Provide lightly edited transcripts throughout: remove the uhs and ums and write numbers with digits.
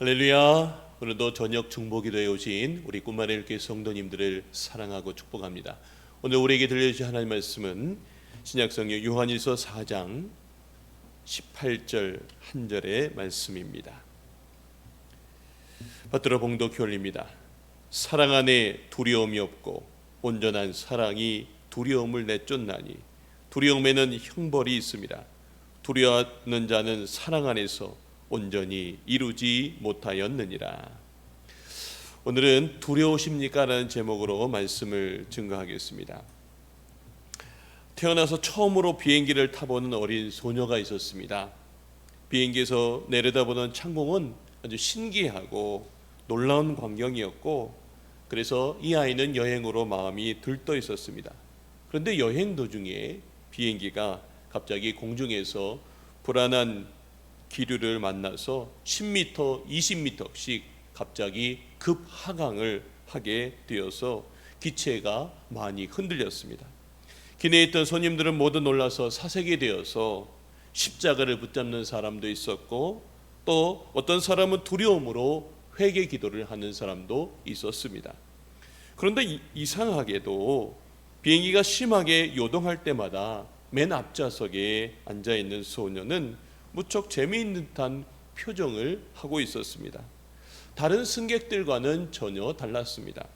할렐루야. 오늘도 저녁 중보기도에 오신 우리 꿈마을 교회 성도님들을 사랑하고 축복합니다. 오늘 우리에게 들려주신 하나님의 말씀은 신약성경 요한일서 4장 18절 한 절의 말씀입니다. 받들어 봉독해 올립니다. 사랑 안에 두려움이 없고 온전한 사랑이 두려움을 내쫓나니 두려움에는 형벌이 있습니다. 두려워하는 자는 사랑 안에서 온전히 이루지 못하였느니라. 오늘은 두려우십니까? 라는 제목으로 말씀을 증거하겠습니다. 태어나서 처음으로 비행기를 타보는 어린 소녀가 있었습니다. 비행기에서 내려다보는 창공은 아주 신기하고 놀라운 광경이었고, 그래서 이 아이는 여행으로 마음이 들떠 있었습니다. 그런데 여행 도중에 비행기가 갑자기 공중에서 불안한 기류를 만나서 10m, 20m씩 갑자기 급하강을 하게 되어서 기체가 많이 흔들렸습니다. 기내에 있던 손님들은 모두 놀라서 사색이 되어서 십자가를 붙잡는 사람도 있었고, 또 어떤 사람은 두려움으로 회개 기도를 하는 사람도 있었습니다. 그런데 이상하게도 비행기가 심하게 요동할 때마다 맨 앞좌석에 앉아있는 소녀는 무척 재미있는 듯한 표정을 하고 있었습니다. 다른 승객들과는 전혀 달랐습니다.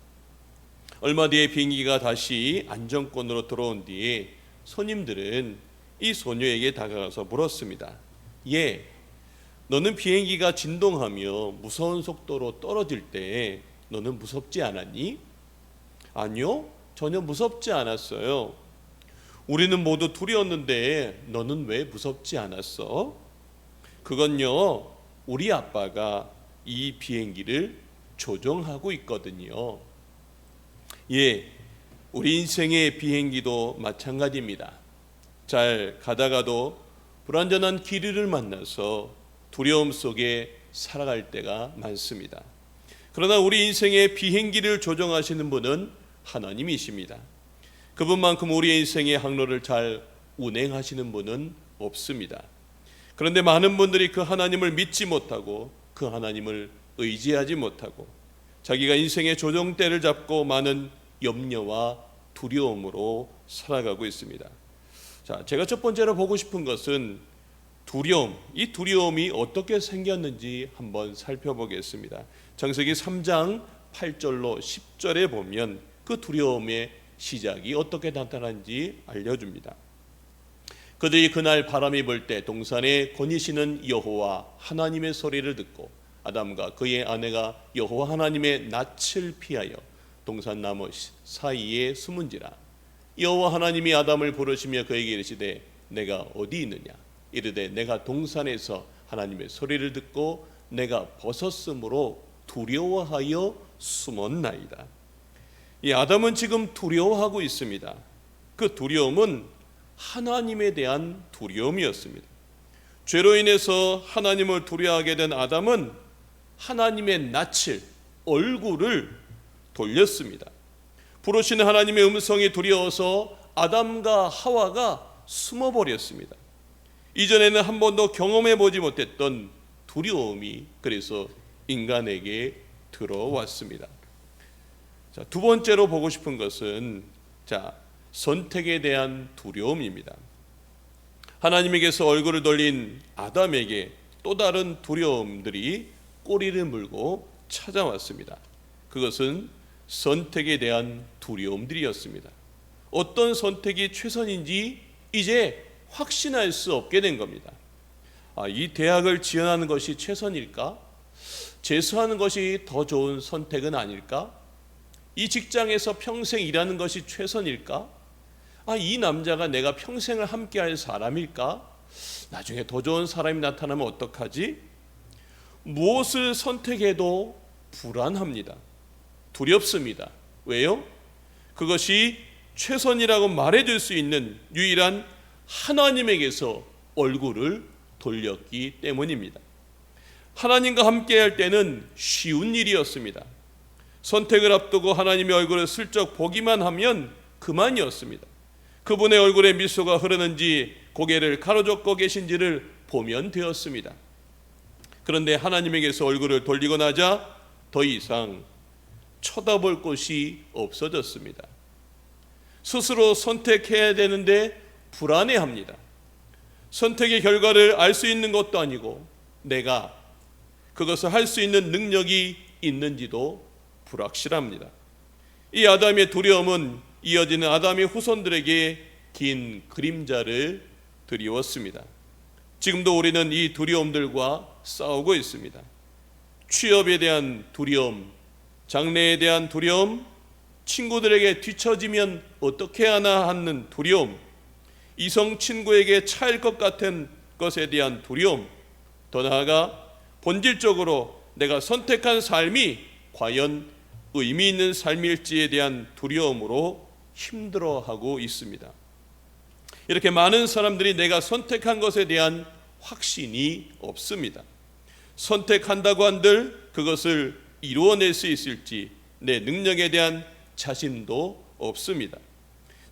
얼마 뒤에 비행기가 다시 안정권으로 들어온 뒤에 손님들은 이 소녀에게 다가가서 물었습니다. 예, 너는 비행기가 진동하며 무서운 속도로 떨어질 때 너는 무섭지 않았니? 아니요, 전혀 무섭지 않았어요. 우리는 모두 두려웠는데 너는 왜 무섭지 않았어? 그건요, 우리 아빠가 이 비행기를 조종하고 있거든요. 예, 우리 인생의 비행기도 마찬가지입니다. 잘 가다가도 불완전한 기류를 만나서 두려움 속에 살아갈 때가 많습니다. 그러나 우리 인생의 비행기를 조종하시는 분은 하나님이십니다. 그분만큼 우리 인생의 항로를 잘 운행하시는 분은 없습니다. 그런데 많은 분들이 그 하나님을 믿지 못하고 그 하나님을 의지하지 못하고 자기가 인생의 조종대를 잡고 많은 염려와 두려움으로 살아가고 있습니다. 자, 제가 첫 번째로 보고 싶은 것은 두려움, 이 두려움이 어떻게 생겼는지 한번 살펴보겠습니다. 창세기 3장 8절로 10절에 보면 그 두려움의 시작이 어떻게 나타난지 알려줍니다. 그들이 그날 바람이 불 때 동산에 거니시는 여호와 하나님의 소리를 듣고 아담과 그의 아내가 여호와 하나님의 낯을 피하여 동산 나무 사이에 숨은지라. 여호와 하나님이 아담을 부르시며 그에게 이르시되 내가 어디 있느냐? 이르되 내가 동산에서 하나님의 소리를 듣고 내가 벗었으므로 두려워하여 숨었나이다. 이 아담은 지금 두려워하고 있습니다. 그 두려움은 하나님에 대한 두려움이었습니다. 죄로 인해서 하나님을 두려워하게 된 아담은 하나님의 낯을, 얼굴을 돌렸습니다. 부르시는 하나님의 음성이 두려워서 아담과 하와가 숨어버렸습니다. 이전에는 한 번도 경험해 보지 못했던 두려움이 그래서 인간에게 들어왔습니다. 자, 두 번째로 보고 싶은 것은 선택에 대한 두려움입니다. 하나님에게서 얼굴을 돌린 아담에게 또 다른 두려움들이 꼬리를 물고 찾아왔습니다. 그것은 선택에 대한 두려움들이었습니다. 어떤 선택이 최선인지 이제 확신할 수 없게 된 겁니다. 이 대학을 지원하는 것이 최선일까? 재수하는 것이 더 좋은 선택은 아닐까? 이 직장에서 평생 일하는 것이 최선일까? 이 남자가 내가 평생을 함께할 사람일까? 나중에 더 좋은 사람이 나타나면 어떡하지? 무엇을 선택해도 불안합니다. 두렵습니다. 왜요? 그것이 최선이라고 말해줄 수 있는 유일한 하나님에게서 얼굴을 돌렸기 때문입니다. 하나님과 함께할 때는 쉬운 일이었습니다. 선택을 앞두고 하나님의 얼굴을 슬쩍 보기만 하면 그만이었습니다. 그분의 얼굴에 미소가 흐르는지 고개를 가로젓고 계신지를 보면 되었습니다. 그런데 하나님에게서 얼굴을 돌리고 나자 더 이상 쳐다볼 곳이 없어졌습니다. 스스로 선택해야 되는데 불안해합니다. 선택의 결과를 알 수 있는 것도 아니고 내가 그것을 할 수 있는 능력이 있는지도 불확실합니다. 이 아담의 두려움은 이어지는 아담의 후손들에게 긴 그림자를 드리웠습니다. 지금도 우리는 이 두려움들과 싸우고 있습니다. 취업에 대한 두려움, 장래에 대한 두려움, 친구들에게 뒤처지면 어떻게 하나 하는 두려움, 이성 친구에게 차일 것 같은 것에 대한 두려움, 더 나아가 본질적으로 내가 선택한 삶이 과연 의미 있는 삶일지에 대한 두려움으로 힘들어하고 있습니다. 이렇게 많은 사람들이 내가 선택한 것에 대한 확신이 없습니다. 선택한다고 한들 그것을 이루어낼 수 있을지 내 능력에 대한 자신도 없습니다.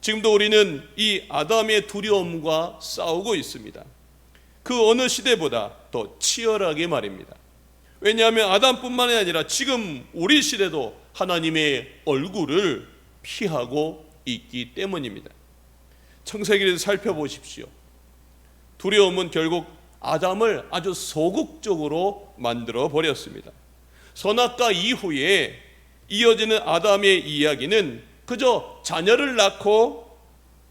지금도 우리는 이 아담의 두려움과 싸우고 있습니다. 그 어느 시대보다 더 치열하게 말입니다. 왜냐하면 아담뿐만이 아니라 지금 우리 시대도 하나님의 얼굴을 피하고 있기 때문입니다. 창세기를 살펴보십시오. 두려움은 결국 아담을 아주 소극적으로 만들어 버렸습니다. 선악과 이후에 이어지는 아담의 이야기는 그저 자녀를 낳고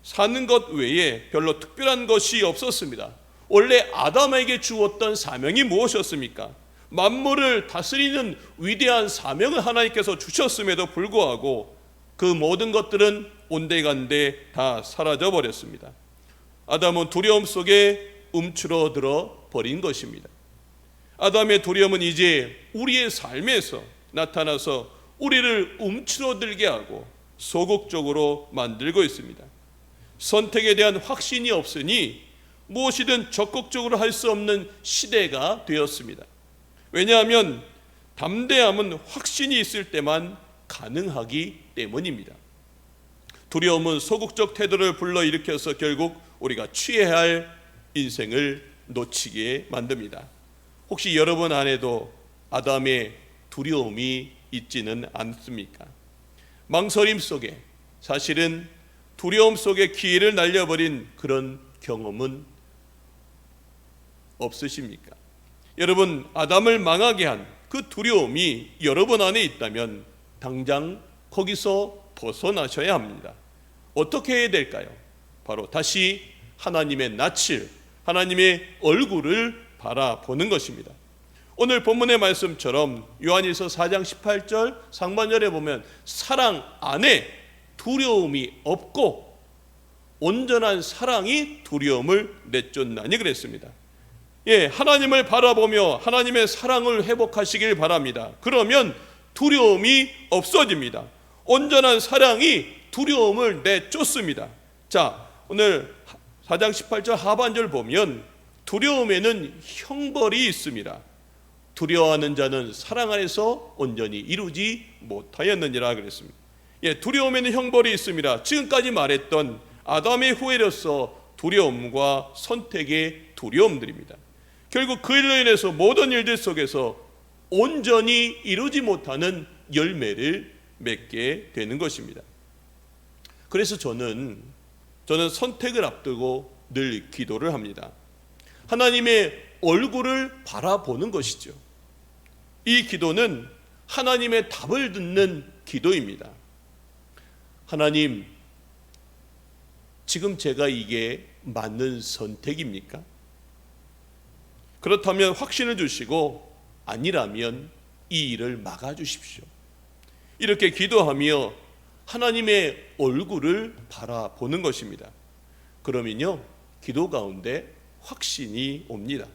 사는 것 외에 별로 특별한 것이 없었습니다. 원래 아담에게 주었던 사명이 무엇이었습니까? 만물을 다스리는 위대한 사명을 하나님께서 주셨음에도 불구하고 그 모든 것들은 온데간데 다 사라져 버렸습니다. 아담은 두려움 속에 움츠러들어 버린 것입니다. 아담의 두려움은 이제 우리의 삶에서 나타나서 우리를 움츠러들게 하고 소극적으로 만들고 있습니다. 선택에 대한 확신이 없으니 무엇이든 적극적으로 할 수 없는 시대가 되었습니다. 왜냐하면 담대함은 확신이 있을 때만 가능하기 때문입니다. 두려움은 소극적 태도를 불러일으켜서 결국 우리가 취해야 할 인생을 놓치게 만듭니다. 혹시 여러분 안에도 아담의 두려움이 있지는 않습니까? 망설임 속에 사실은 두려움 속에 기회를 날려버린 그런 경험은 없으십니까? 여러분, 아담을 망하게 한 그 두려움이 여러분 안에 있다면 당장 거기서 벗어나셔야 합니다. 어떻게 해야 될까요? 바로 다시 하나님의 낯을, 하나님의 얼굴을 바라보는 것입니다. 오늘 본문의 말씀처럼 요한일서 4장 18절 상반절에 보면 사랑 안에 두려움이 없고 온전한 사랑이 두려움을 내쫓나니 그랬습니다. 하나님을 바라보며 하나님의 사랑을 회복하시길 바랍니다. 그러면 두려움이 없어집니다. 온전한 사랑이 두려움을 내쫓습니다. 자, 오늘 4장 18절 하반절 보면 두려움에는 형벌이 있습니다. 두려워하는 자는 사랑 안에서 온전히 이루지 못하였느니라 그랬습니다. 두려움에는 형벌이 있습니다. 지금까지 말했던 아담의 후예로서 두려움과 선택의 두려움들입니다. 결국 그 일로 인해서 모든 일들 속에서 온전히 이루지 못하는 열매를 맺게 되는 것입니다. 그래서 저는 선택을 앞두고 늘 기도를 합니다. 하나님의 얼굴을 바라보는 것이죠. 이 기도는 하나님의 답을 듣는 기도입니다. 하나님, 지금 제가 이게 맞는 선택입니까? 그렇다면 확신을 주시고 아니라면 이 일을 막아주십시오. 이렇게 기도하며 하나님의 얼굴을 바라보는 것입니다. 그러면요, 기도 가운데 확신이 옵니다.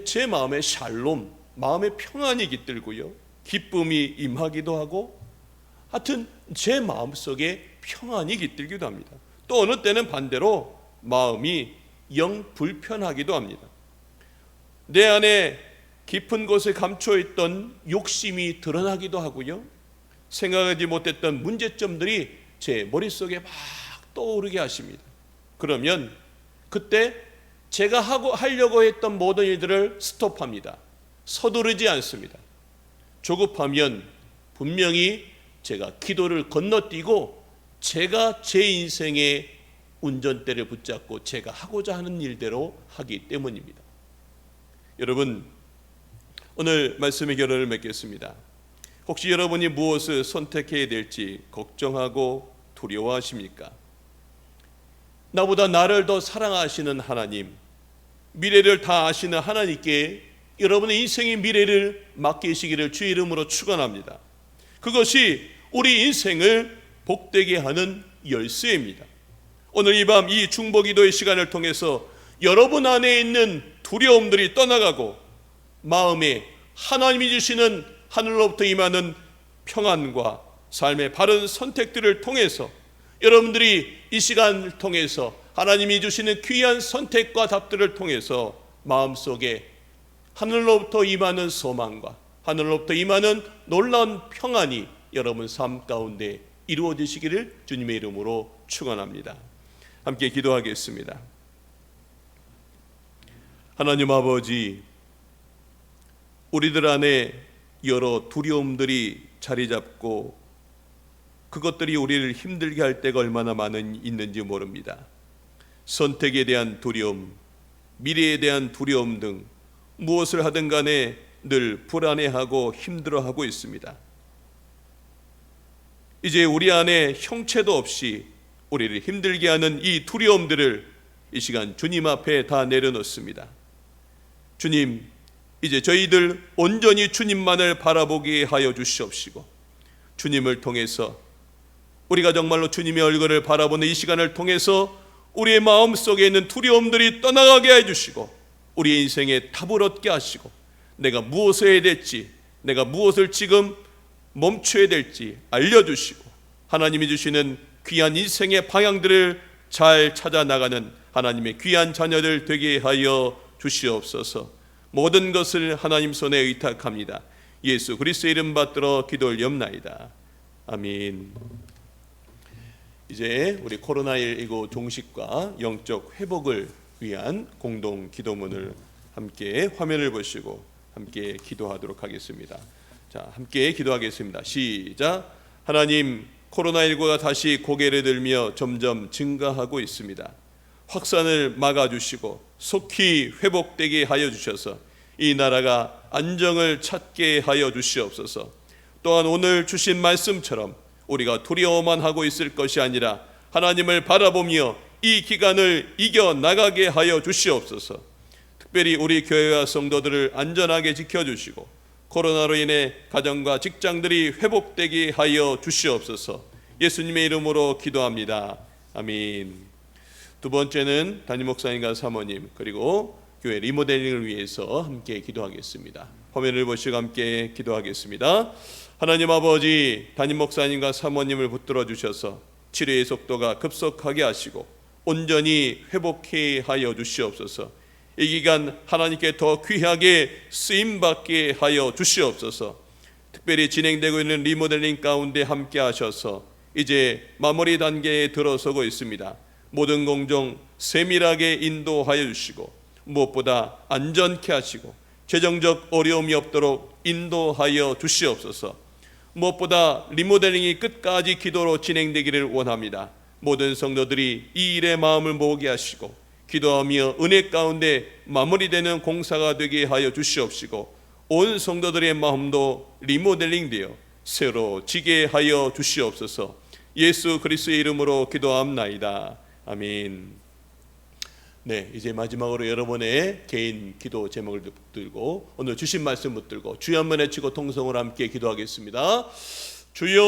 제 마음에 샬롬, 마음의 평안이 깃들고요, 기쁨이 임하기도 하고, 하여튼 제 마음속에 평안이 깃들기도 합니다. 또 어느 때는 반대로 마음이 영 불편하기도 합니다. 내 안에 깊은 곳에 감춰있던 욕심이 드러나기도 하고요, 생각하지 못했던 문제점들이 제 머릿속에 막 떠오르게 하십니다. 그러면 그때 제가 하려고 했던 모든 일들을 스톱합니다. 서두르지 않습니다. 조급하면 분명히 제가 기도를 건너뛰고 제가 제 인생의 운전대를 붙잡고 제가 하고자 하는 일대로 하기 때문입니다. 여러분, 오늘 말씀의 결론을 맺겠습니다. 혹시 여러분이 무엇을 선택해야 될지 걱정하고 두려워하십니까? 나보다 나를 더 사랑하시는 하나님, 미래를 다 아시는 하나님께 여러분의 인생의 미래를 맡기시기를 주의 이름으로 축원합니다. 그것이 우리 인생을 복되게 하는 열쇠입니다. 오늘 이 밤 이 중보기도의 시간을 통해서 여러분 안에 있는 두려움들이 떠나가고 마음에 하나님이 주시는 하늘로부터 임하는 평안과 삶의 바른 선택들을 통해서 여러분들이 이 시간을 통해서 하나님이 주시는 귀한 선택과 답들을 통해서 마음속에 하늘로부터 임하는 소망과 하늘로부터 임하는 놀라운 평안이 여러분 삶 가운데 이루어지시기를 주님의 이름으로 축원합니다. 함께 기도하겠습니다. 하나님 아버지, 우리들 안에 여러 두려움들이 자리 잡고 그것들이 우리를 힘들게 할 때가 얼마나 있는지 모릅니다. 선택에 대한 두려움, 미래에 대한 두려움 등 무엇을 하든 간에 늘 불안해하고 힘들어하고 있습니다. 이제 우리 안에 형체도 없이 우리를 힘들게 하는 이 두려움들을 이 시간 주님 앞에 다 내려놓습니다. 주님, 이제 저희들 온전히 주님만을 바라보게 하여 주시옵시고 주님을 통해서 우리가 정말로 주님의 얼굴을 바라보는 이 시간을 통해서 우리의 마음속에 있는 두려움들이 떠나가게 해주시고 우리의 인생에 답을 얻게 하시고 내가 무엇을 해야 될지, 내가 무엇을 지금 멈춰야 될지 알려주시고 하나님이 주시는 귀한 인생의 방향들을 잘 찾아 나가는 하나님의 귀한 자녀들 되게 하여 주시옵소서. 모든 것을 하나님 손에 의탁합니다. 예수 그리스도의 이름 받들어 기도 올리옵나이다. 아멘. 이제 우리 코로나19 종식과 영적 회복을 위한 공동 기도문을 함께 화면을 보시고 함께 기도하도록 하겠습니다. 자, 함께 기도하겠습니다. 시작. 하나님, 코로나19가 다시 고개를 들며 점점 증가하고 있습니다. 확산을 막아주시고 속히 회복되게 하여 주셔서 이 나라가 안정을 찾게 하여 주시옵소서. 또한 오늘 주신 말씀처럼 우리가 두려워만 하고 있을 것이 아니라 하나님을 바라보며 이 기간을 이겨나가게 하여 주시옵소서. 특별히 우리 교회와 성도들을 안전하게 지켜주시고 코로나로 인해 가정과 직장들이 회복되게 하여 주시옵소서. 예수님의 이름으로 기도합니다. 아멘. 두 번째는 담임 목사님과 사모님 그리고 교회 리모델링을 위해서 함께 기도하겠습니다. 화면을 보시고 함께 기도하겠습니다. 하나님 아버지, 담임 목사님과 사모님을 붙들어 주셔서 치료의 속도가 급속하게 하시고 온전히 회복해 하여 주시옵소서. 이 기간 하나님께 더 귀하게 쓰임받게 하여 주시옵소서. 특별히 진행되고 있는 리모델링 가운데 함께 하셔서 이제 마무리 단계에 들어서고 있습니다. 모든 공정 세밀하게 인도하여 주시고 무엇보다 안전케 하시고 재정적 어려움이 없도록 인도하여 주시옵소서. 무엇보다 리모델링이 끝까지 기도로 진행되기를 원합니다. 모든 성도들이 이 일에 마음을 모으게 하시고 기도하며 은혜 가운데 마무리되는 공사가 되게 하여 주시옵시고 온 성도들의 마음도 리모델링되어 새로 지게 하여 주시옵소서. 예수 그리스도의 이름으로 기도합나이다. 아멘. 네, 이제 마지막으로 여러분의 개인 기도 제목을 붙들고 오늘 주신 말씀 붙들고 주여 한번 외치고 통성으로 함께 기도하겠습니다. 주여